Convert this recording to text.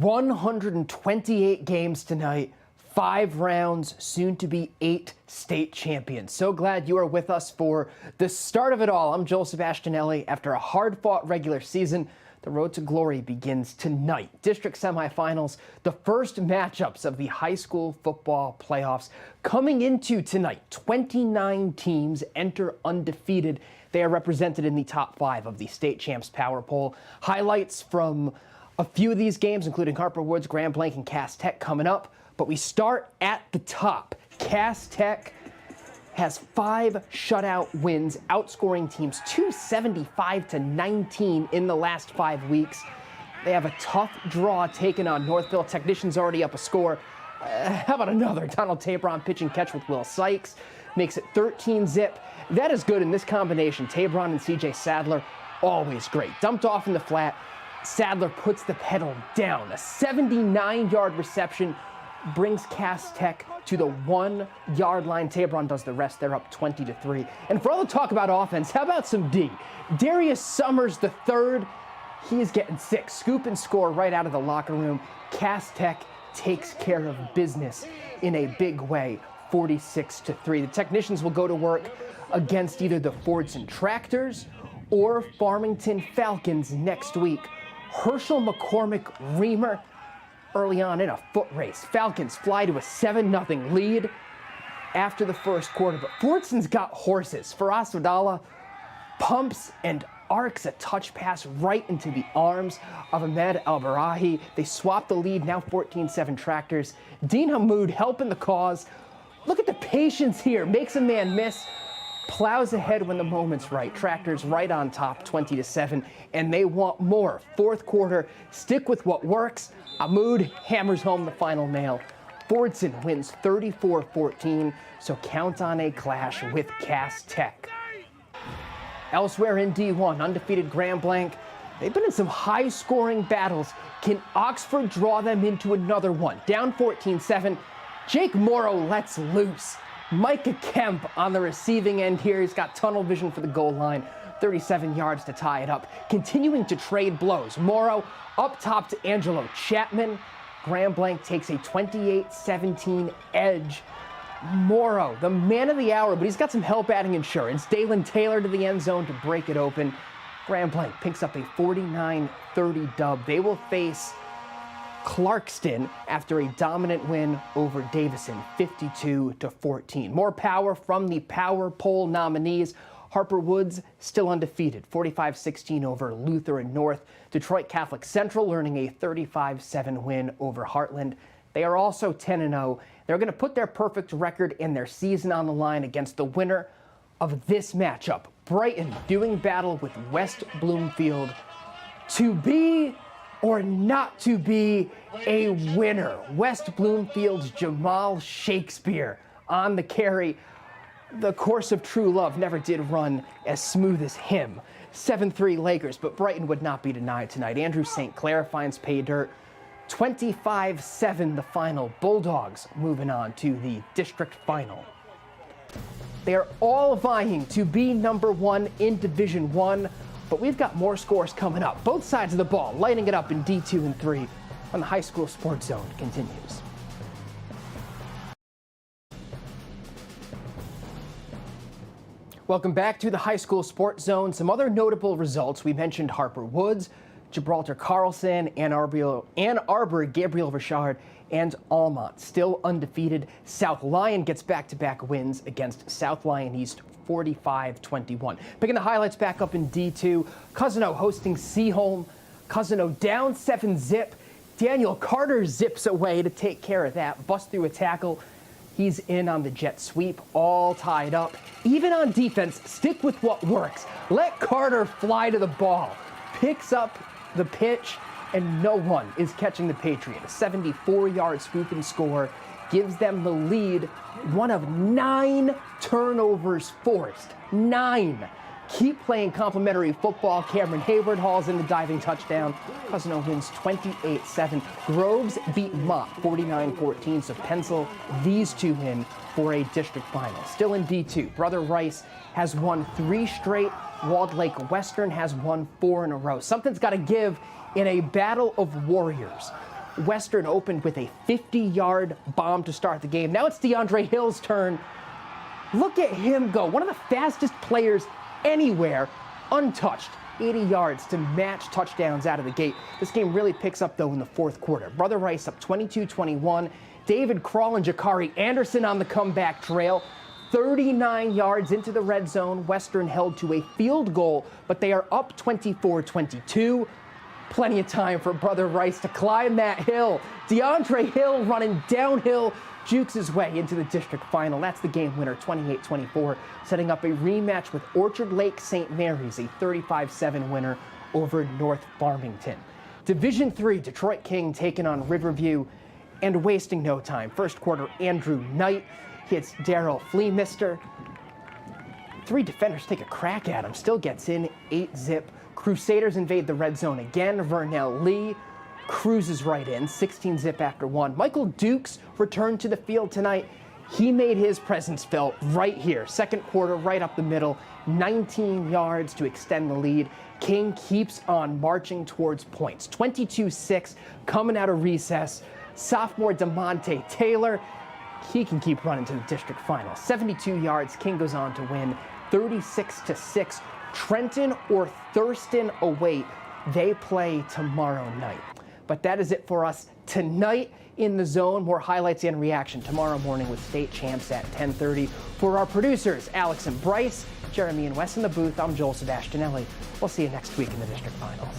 128 games tonight, 5 rounds, soon to be 8 state champions. So glad you are with us for the start of it all. I'm Joel Sebastianelli. After a hard-fought regular season, the road to glory begins tonight. District semifinals, the first matchups of the high school football playoffs coming into tonight. 29 teams enter undefeated. They are represented in the top 5 of the state champs power poll. Highlights from a few of these games, including Harper Woods, Grand Blanc, and Cass Tech coming up. But we start at the top. Cass Tech has 5 shutout wins, outscoring teams 275-19 in the last 5 weeks. They have a tough draw taken on Northville. Technicians already up a score. How about another? Donald Tabron pitch and catch with Will Sykes. Makes it 13-zip. That is good in this combination. Tabron and CJ Sadler, always great. Dumped off in the flat. Sadler puts the pedal down. A 79-yard reception brings Cass Tech to the 1-yard line. Tabron does the rest. They're up 20-3. And for all the talk about offense, how about some D? Darius Summers III, he is getting 6. Scoop and score right out of the locker room. Cass Tech takes care of business in a big way, 46-3. The Technicians will go to work against either the Fordson Tractors or Farmington Falcons next week. Herschel McCormick Reamer early on in a foot race. Falcons fly to a 7-0 lead after the first quarter, but Fordson's got horses. Faraz Wadala pumps and arcs a touch pass right into the arms of Ahmed El-Barahi. They swap the lead, now 14-7 Tractors. Dean Hamoud helping the cause. Look at the patience here. Makes a man miss. Plows ahead when the moment's right. Tractors right on top, 20-7, and they want more. Fourth quarter, stick with what works. Hamoud hammers home the final nail. Fordson wins 34-14, so count on a clash with Cass Tech. Elsewhere in D1, undefeated Grand Blanc, they've been in some high-scoring battles. Can Oxford draw them into another one? Down 14-7, Jake Morrow lets loose. Micah Kemp on the receiving end here. He's got tunnel vision for the goal line. 37 yards to tie it up. Continuing to trade blows. Morrow up top to Angelo Chapman. Grand Blanc takes a 28-17 edge. Morrow, the man of the hour, but he's got some help adding insurance. Dalen Taylor to the end zone to break it open. Grand Blanc picks up a 49-30 dub. They will face Clarkston after a dominant win over Davison, 52-14. More power from the power poll nominees. Harper Woods still undefeated, 45-16 over Lutheran North. Detroit Catholic Central earning a 35-7 win over Heartland. They are also 10-0. They're going to put their perfect record in their season on the line against the winner of this matchup. Brighton doing battle with West Bloomfield to be or not to be a winner. West Bloomfield's Jamal Shakespeare on the carry. The course of true love never did run as smooth as him. 7-3 Lakers, but Brighton would not be denied tonight. Andrew St. Clair finds pay dirt. 25-7 the final. Bulldogs moving on to the district final. They are all vying to be number 1 in Division 1. But we've got more scores coming up. Both sides of the ball lighting it up in D2 and 3 when the High School Sports Zone continues. Welcome back to the High School Sports Zone. Some other notable results. We mentioned Harper Woods, Gibraltar Carlson, Ann Arbor, Gabriel Richard, and Almont still undefeated. South Lyon gets back-to-back wins against South Lyon East, 45-21. Picking the highlights back up in D2. Cousino hosting Seaholm. Cousino down 7-zip. Daniel Carter zips away to take care of that. Bust through a tackle. He's in on the jet sweep, all tied up. Even on defense, stick with what works. Let Carter fly to the ball. Picks up the pitch, and no one is catching the Patriot. A 74-yard scoop and score gives them the lead. One of 9 turnovers forced. 9. Keep playing complimentary football. Cameron Hayward hauls in the diving touchdown. Cousino wins 28-7. Groves beat Mott 49-14, so pencil these two in for a district final. Still in D2, Brother Rice has won 3 straight. Walled Lake Western has won 4 in a row. Something's got to give in a battle of warriors. Western opened with a 50-yard bomb to start the game. Now it's DeAndre Hill's turn. Look at him go. One of the fastest players anywhere, untouched. 80 yards to match touchdowns out of the gate. This game really picks up, though, in the fourth quarter. Brother Rice up 22-21. David Krall and Jakari Anderson on the comeback trail. 39 yards into the red zone. Western held to a field goal, but they are up 24-22. Plenty of time for Brother Rice to climb that hill. DeAndre Hill running downhill, jukes his way into the district final. That's the game winner, 28-24, setting up a rematch with Orchard Lake St. Mary's, a 35-7 winner over North Farmington. Division III, Detroit King taking on Riverview, and wasting no time. First quarter, Andrew Knight hits Daryl Fleemister. 3 defenders take a crack at him, still gets in, 8-zip. Crusaders invade the red zone again. Vernell Lee cruises right in, 16-zip after 1. Michael Dukes returned to the field tonight. He made his presence felt right here. Second quarter, right up the middle, 19 yards to extend the lead. King keeps on marching towards points. 22-6 coming out of recess. Sophomore DeMonte Taylor, he can keep running to the district final. 72 yards, King goes on to win 36-6. Trenton or Thurston await. They play tomorrow night. But that is it for us tonight in the zone. More highlights and reaction tomorrow morning with state champs at 10:30. For our producers, Alex and Bryce, Jeremy and Wes in the booth, I'm Joel Sebastianelli. We'll see you next week in the district finals.